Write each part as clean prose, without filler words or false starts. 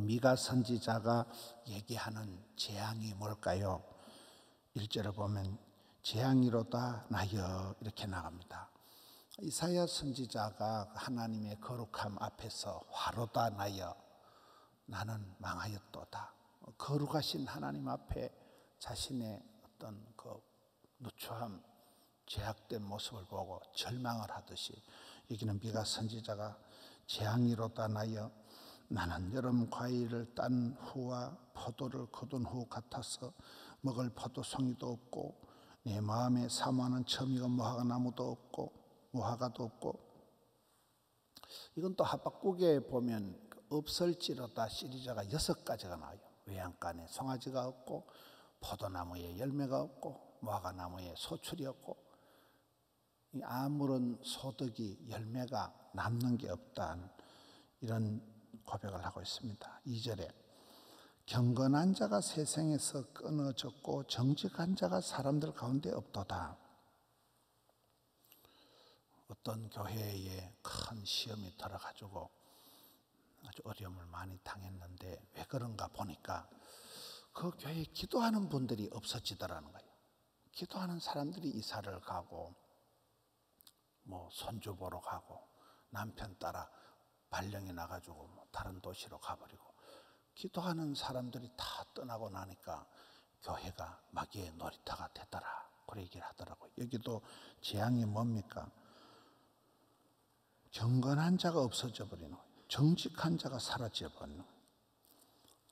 미가 선지자가 얘기하는 재앙이 뭘까요? 1절을 보면 재앙이로다 나여 이렇게 나갑니다. 이사야 선지자가 하나님의 거룩함 앞에서 화로다 나여 나는 망하였도다. 거룩하신 하나님 앞에 자신의 어떤 그 누추함, 죄악된 모습을 보고 절망을 하듯이 여기는 미가 선지자가 재앙이로다 나여 나는 여름 과일을 딴 후와 포도를 거둔 후 같아서 먹을 포도송이도 없고 내 마음에 사모하는 처미가 무화과나무도 없고 무화과도 없고. 이건 또 하박국에 보면 없을지로다 시리즈가 6가지가 나와요. 외양간에 송아지가 없고 포도나무에 열매가 없고 무화과나무에 소출이 없고 아무런 소득이 열매가 남는 게 없다는 이런 고백을 하고 있습니다. 2절에 경건한 자가 세상에서 끊어졌고 정직한 자가 사람들 가운데 없도다. 어떤 교회에 큰 시험이 들어가지고 아주 어려움을 많이 당했는데 왜 그런가 보니까 그 교회에 기도하는 분들이 없어지더라는 거예요. 기도하는 사람들이 이사를 가고 뭐 손주 보러 가고 남편 따라 발령이 나가지고 다른 도시로 가버리고 기도하는 사람들이 다 떠나고 나니까 교회가 마귀의 놀이터가 되더라. 그런 얘기를 하더라고요. 여기도 재앙이 뭡니까? 경건한 자가 없어져 버리는 거예요. 정직한 자가 사라져 버리는 거예요.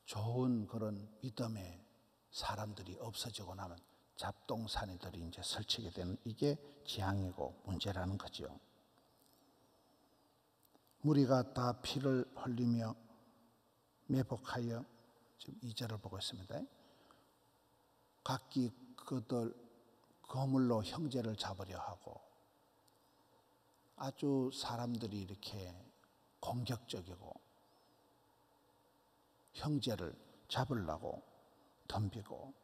좋은 그런 믿음의 사람들이 없어지고 나면 잡동사니들이 이제 설치게 되는 이게 재앙이고 문제라는 거죠. 무리가 다 피를 흘리며 매복하여 지금 2절을 보고 있습니다. 각기 그들 거물로 형제를 잡으려 하고 아주 사람들이 이렇게 공격적이고 형제를 잡으려고 덤비고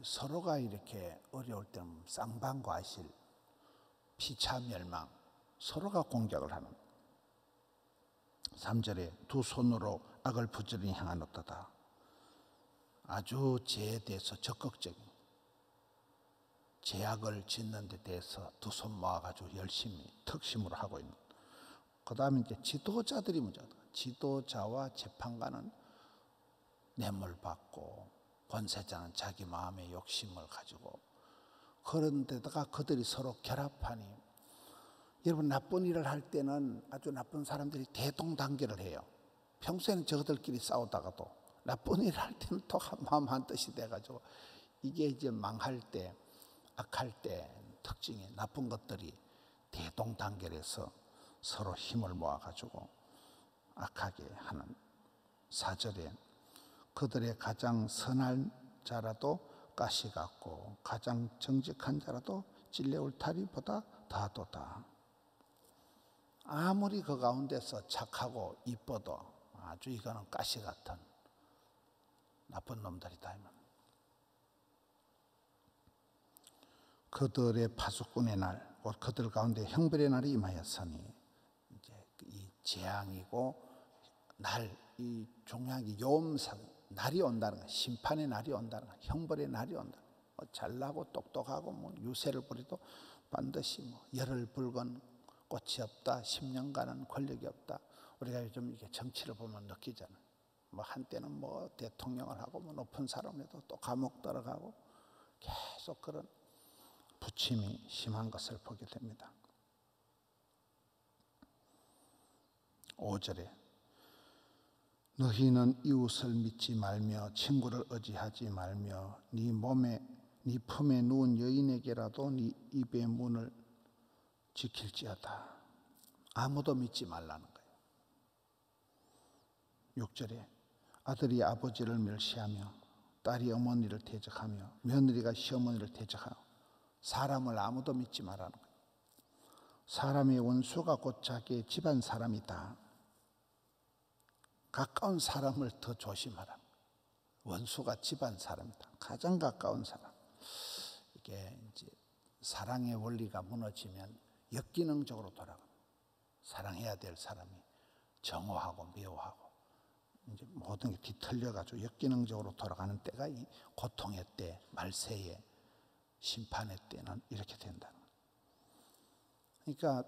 서로가 이렇게 어려울 때는 쌍방과실, 피차멸망 서로가 공격을 하는. 3절에 두 손으로 악을 부지런히 행하노도다. 아주 죄에 대해서 적극적인 죄악을 짓는 데 대해서 두 손 모아가지고 열심히 특심으로 하고 있는. 그 다음에 이제 지도자들이 문제다. 지도자와 재판관은 뇌물 받고 권세자는 자기 마음의 욕심을 가지고 그런 데다가 그들이 서로 결합하니 여러분 나쁜 일을 할 때는 아주 나쁜 사람들이 대동단결을 해요. 평소에는 저들끼리 싸우다가도 나쁜 일을 할 때는 또 마음 한뜻이 돼가지고 이게 이제 망할 때 악할 때 특징이 나쁜 것들이 대동단결해서 서로 힘을 모아가지고 악하게 하는. 4절에 그들의 가장 선한 자라도 가시 같고 가장 정직한 자라도 찔레 울타리보다 더하도다. 아무리 그 가운데서 착하고 이뻐도 아주 이거는 가시 같은 나쁜 놈들이다. 그들의 파수꾼의 날, 곧 그들 가운데 형벌의 날이 임하였으니 이제 이 재앙이고 날, 이 종양이 요음상 날이 온다는 거, 심판의 날이 온다는 거, 형벌의 날이 온다. 잘나고 똑똑하고 뭐 유세를 부려도 반드시 뭐 열을 붉은 꽃이 없다. 10년간은 권력이 없다. 우리가 요즘 이게 정치를 보면 느끼잖아요. 뭐 한때는 뭐 대통령을 하고 뭐 높은 사람을 해도 또 감옥 들어가고 계속 그런 부침이 심한 것을 보게 됩니다. 5절에 너희는 이웃을 믿지 말며 친구를 의지하지 말며 네 품에 누운 여인에게라도 네 입의 문을 지킬지어다. 아무도 믿지 말라는 거예요. 6절에 아들이 아버지를 멸시하며 딸이 어머니를 대적하며 며느리가 시어머니를 대적하며 사람을 아무도 믿지 말라는 거예요. 사람의 원수가 곧 자기의 집안 사람이다. 가까운 사람을 더 조심하라. 원수가 집안 사람이다. 가장 가까운 사람. 이게 이제 사랑의 원리가 무너지면 역기능적으로 돌아갑니다. 사랑해야 될 사람이 정오하고 미워하고 이제 모든 게 뒤틀려가지고 역기능적으로 돌아가는 때가 이 고통의 때, 말세의 심판의 때는 이렇게 된다는 거예요. 그러니까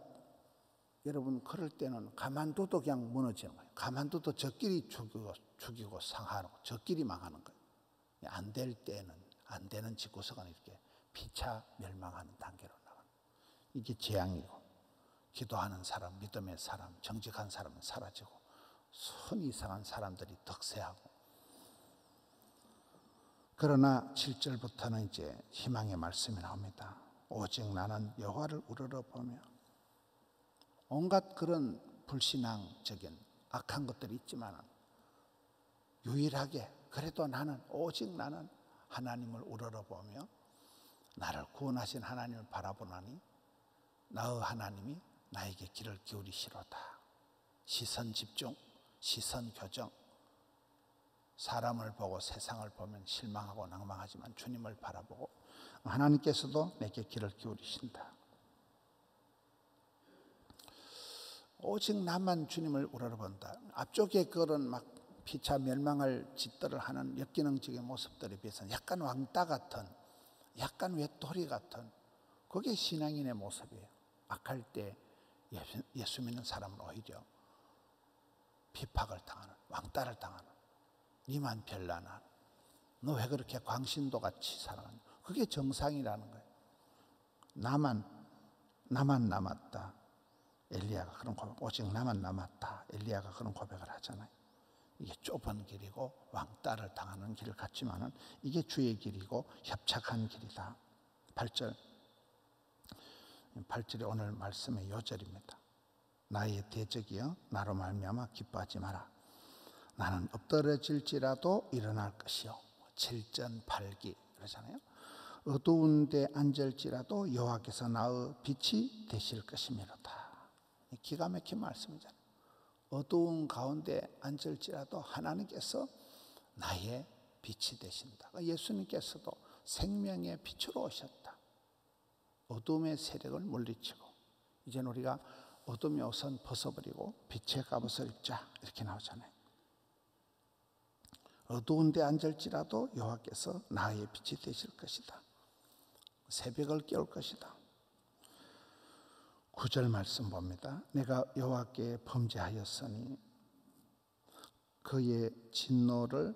여러분 그럴 때는 가만둬도 그냥 무너지는 거예요. 가만둬도 저끼리 죽이고 상하고 저끼리 망하는 거예요. 안 될 때는 안 되는 집구석은 이렇게 피차 멸망하는 단계로 나가는 거예요. 이게 재앙이고 기도하는 사람, 믿음의 사람, 정직한 사람은 사라지고 손 이상한 사람들이 득세하고 그러나 7절부터는 이제 희망의 말씀이 나옵니다. 오직 나는 여호와를 우러러보며 온갖 그런 불신앙적인 악한 것들이 있지만 유일하게 그래도 나는 오직 나는 하나님을 우러러보며 나를 구원하신 하나님을 바라보나니 나의 하나님이 나에게 길을 기울이시로다. 시선 집중, 시선 교정. 사람을 보고 세상을 보면 실망하고 낭망하지만 주님을 바라보고 하나님께서도 내게 길을 기울이신다. 오직 나만 주님을 우러러본다. 앞쪽에 그런 막 피차 멸망할 짓들을 하는 역기능적인 모습들에 비해서는 약간 왕따 같은, 약간 외톨이 같은 그게 신앙인의 모습이에요. 악할 때 예수 믿는 사람은 오히려 핍박을 당하는, 왕따를 당하는, 니만 별나나, 너 왜 그렇게 광신도 같이 살아가냐. 그게 정상이라는 거예요. 나만 남았다. 엘리야가 그런 고백, 오직 나만 남았다. 엘리야가 그런 고백을 하잖아요. 이게 좁은 길이고 왕따를 당하는 길 같지만은 이게 주의 길이고 협착한 길이다. 8절이 오늘 말씀의 요절입니다. 나의 대적이여 나로 말미암아 기뻐하지 마라. 나는 엎드러질지라도 일어날 것이요. 7전8기 그러잖아요. 어두운 데 앉을지라도 여호와께서 나의 빛이 되실 것이미로다. 기가 막힌 말씀이잖아요. 어두운 가운데 앉을지라도 하나님께서 나의 빛이 되신다. 예수님께서도 생명의 빛으로 오셨다. 어둠의 세력을 물리치고 이제는 우리가 어둠의 옷은 벗어버리고 빛의 갑옷을 입자 이렇게 나오잖아요. 어두운 데 앉을지라도 여호와께서 나의 빛이 되실 것이다. 새벽을 깨울 것이다. 9절 말씀 봅니다. 내가 여호와께 범죄하였으니 그의 진노를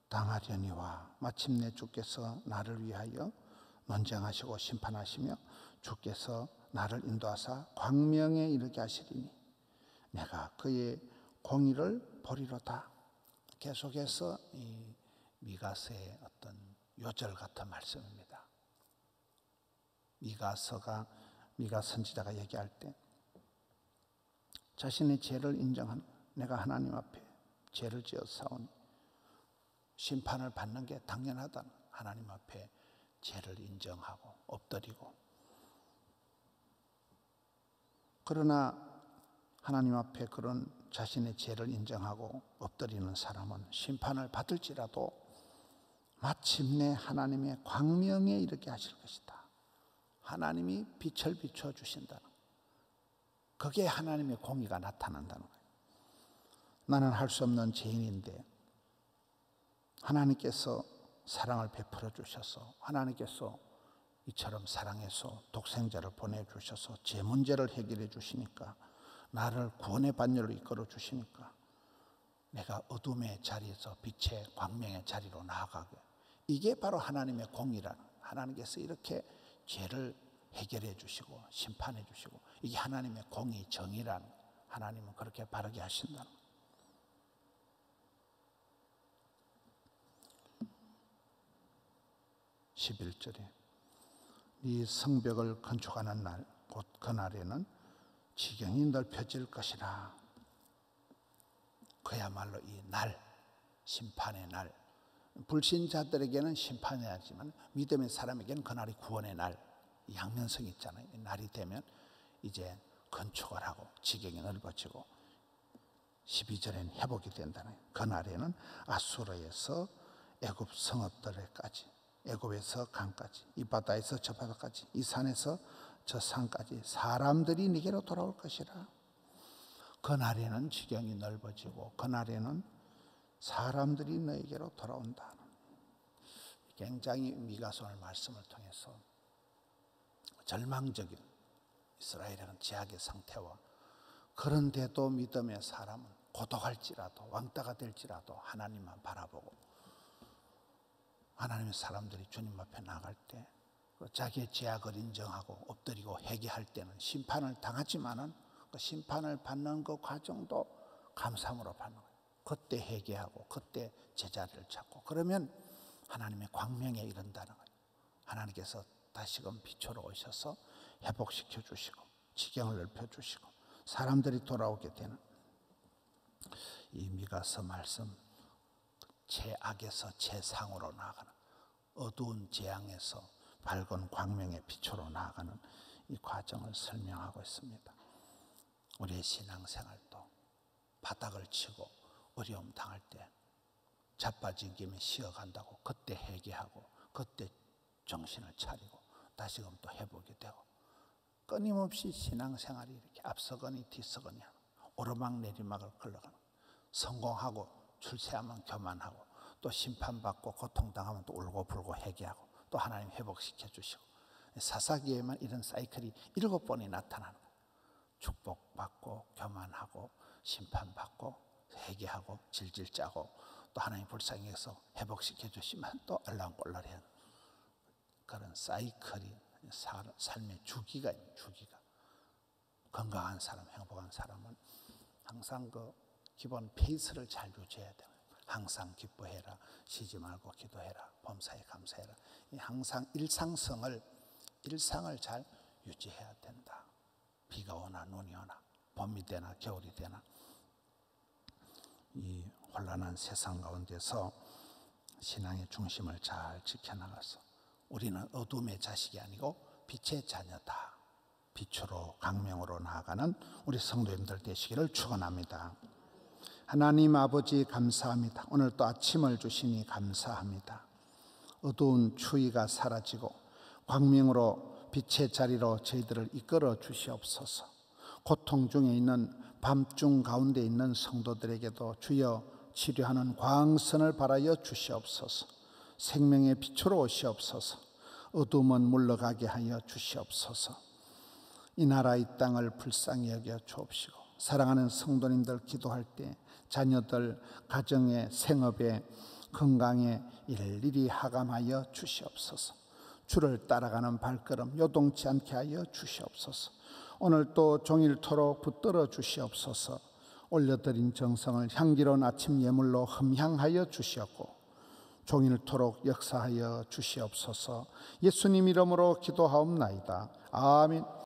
당하려니와 마침내 주께서 나를 위하여 논쟁하시고 심판하시며 주께서 나를 인도하사 광명에 이르게 하시리니 내가 그의 공의를 보리로다. 계속해서 이 미가서의 어떤 요절 같은 말씀입니다. 미가 선지자가 얘기할 때 자신의 죄를 인정하는, 내가 하나님 앞에 죄를 지었사오니 심판을 받는 게 당연하다는, 하나님 앞에 죄를 인정하고 엎드리고, 그러나 하나님 앞에 그런 자신의 죄를 인정하고 엎드리는 사람은 심판을 받을지라도 마침내 하나님의 광명에 이르게 하실 것이다. 하나님이 빛을 비춰주신다는, 그게 하나님의 공의가 나타난다는 거예요. 나는 할 수 없는 죄인인데 하나님께서 사랑을 베풀어 주셔서, 하나님께서 이처럼 사랑해서 독생자를 보내주셔서 제 문제를 해결해 주시니까, 나를 구원의 반열로 이끌어 주시니까 내가 어둠의 자리에서 빛의 광명의 자리로 나아가게, 이게 바로 하나님의 공의라는, 하나님께서 이렇게 죄를 해결해 주시고 심판해 주시고, 이게 하나님의 공의 정의라는, 하나님은 그렇게 바르게 하신다는 거예요. 11절에 네 성벽을 건축하는 날, 곧 그날에는 지경이 넓혀질 것이라. 그야말로 이 날, 심판의 날, 불신자들에게는 심판의 날이지만 믿음의 사람에게는 그날이 구원의 날, 양면성이 있잖아요. 이 날이 되면 이제 건축을 하고 지경이 넓어지고 12절에는 회복이 된다는 거예요. 그날에는 아수르에서 애굽 성읍들에까지, 애굽에서 강까지, 이 바다에서 저 바다까지, 이 산에서 저 산까지 사람들이 네게로 돌아올 것이라. 그날에는 지경이 넓어지고 그날에는 사람들이 너에게로 돌아온다. 굉장히 미가서 오늘 말씀을 통해서 절망적인 이스라엘은 제약의 상태와 그런데도 믿음의 사람은 고독할지라도 왕따가 될지라도 하나님만 바라보고 하나님의 사람들이 주님 앞에 나갈 때 자기의 제약을 인정하고 엎드리고 회개할 때는 심판을 당하지만은 그 심판을 받는 그 과정도 감사함으로 받는 거예요. 그때 회개하고 그때 제자리를 찾고 그러면 하나님의 광명에 이른다는 거예요. 하나님께서 다시금 빛으로 오셔서 회복시켜 주시고 지경을 넓혀 주시고 사람들이 돌아오게 되는 이 미가서 말씀, 죄악에서 죄상으로 나아가는 어두운 재앙에서 밝은 광명의 빛으로 나아가는 이 과정을 설명하고 있습니다. 우리의 신앙생활도 바닥을 치고 어려움 당할 때 자빠진 김에 쉬어간다고 그때 회개하고 그때 정신을 차리고 다시금 또 회복이 되고 끊임없이 신앙생활이 이렇게 앞서거니 뒤서거니 오르막내리막을 걸러가는 성공하고 출세하면 교만하고 또 심판받고 고통당하면 또 울고불고 회개하고 또 하나님 회복시켜 주시고 사사기에만 이런 사이클이 7번이 나타나는 거예요. 축복받고 교만하고 심판받고 회개하고 질질 짜고 또 하나님 불쌍히 해서 회복시켜 주시면 또 얼랑꼴랑해요. 그런 사이클이 삶의 주기가 있는 주기가. 건강한 사람, 행복한 사람은 항상 그 기본 페이스를 잘 유지해야 돼요. 항상 기뻐해라, 쉬지 말고 기도해라, 범사에 감사해라. 항상 일상을 잘 유지해야 된다. 비가 오나 눈이 오나 봄이 되나 겨울이 되나 이 혼란한 세상 가운데서 신앙의 중심을 잘 지켜나가서 우리는 어둠의 자식이 아니고 빛의 자녀다. 빛으로 광명으로 나아가는 우리 성도님들 되시기를 축원합니다. 하나님 아버지 감사합니다. 오늘 또 아침을 주시니 감사합니다. 어두운 추위가 사라지고 광명으로 빛의 자리로 저희들을 이끌어 주시옵소서. 고통 중에 있는 밤중 가운데 있는 성도들에게도 주여 치료하는 광선을 발하여 주시옵소서. 생명의 빛으로 오시옵소서. 어둠은 물러가게 하여 주시옵소서. 이 나라 이 땅을 불쌍히 여겨 주옵시고 사랑하는 성도님들 기도할 때 자녀들 가정의 생업에 건강에 일일이 하감하여 주시옵소서. 주를 따라가는 발걸음 요동치 않게 하여 주시옵소서. 오늘 또 종일토록 붙들어 주시옵소서. 올려드린 정성을 향기로운 아침 예물로 흠향하여 주시옵고 종일토록 역사하여 주시옵소서. 예수님 이름으로 기도하옵나이다. 아멘.